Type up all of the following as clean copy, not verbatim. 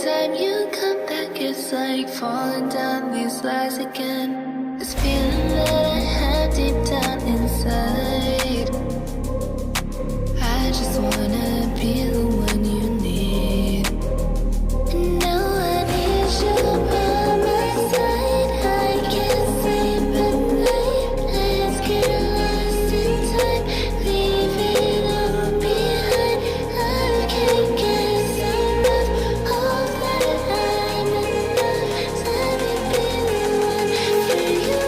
time you come back, it's like falling down these lies again. This feeling that I have deep down inside. I just wanna be the one you need. And now I need you by my side. I can't sleep at night. Let's get lost in time. Leave it all behind. I can't get enough of that I'm enough. Let me be the one for you.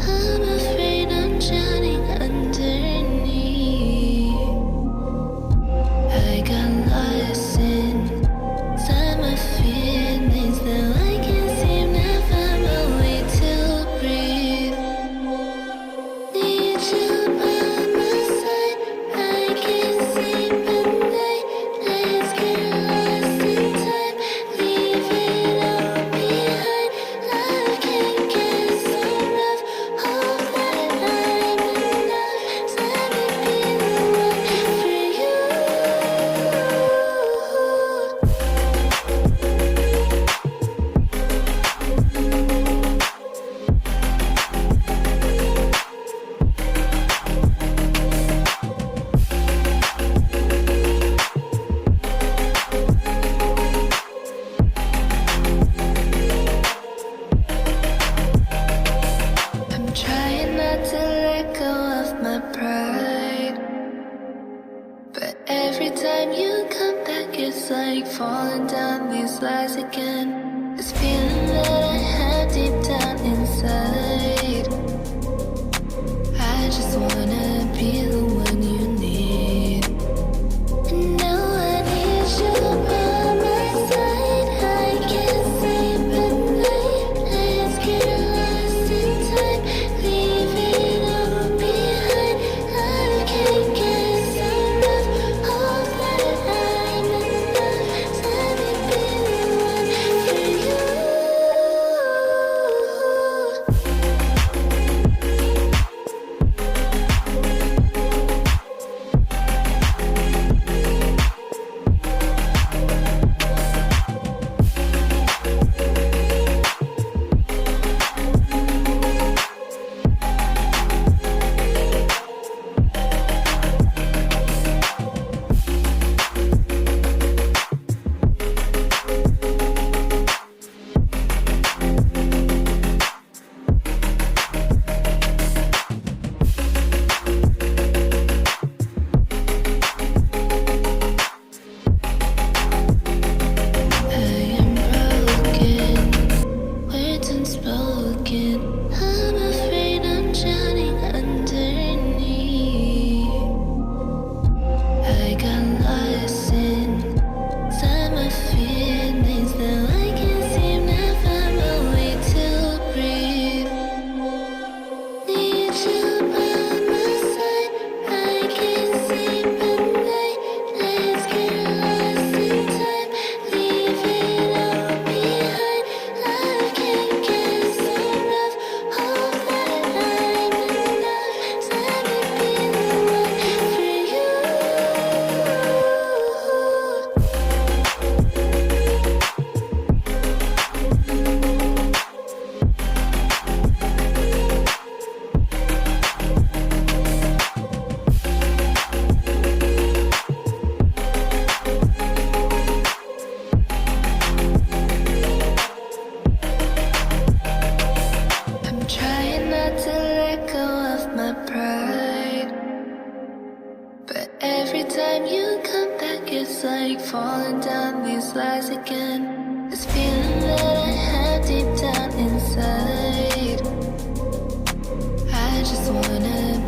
I'm afraid I'm drowning underneath. I got lost inside my feelings. Now I can't seem to find my way to breathe. Need you by my side. I can't sleep at night. Let's get lost in time. Leave it all behind. I can't get enough of that I'm enough. Let me be the one for you. I'm trying not to let go of my pride, but every time you come back, it's like falling down these lies again. This feeling that I have deep down inside. I just wanna be the one you need. And now I need you by my side. I can't sleep at night. Let's get lost in time. Leave it all behind. I can't get enough of that I'm enough. Let me be the one for you. like falling down these lies again. This feeling that I have deep down inside, I just wanna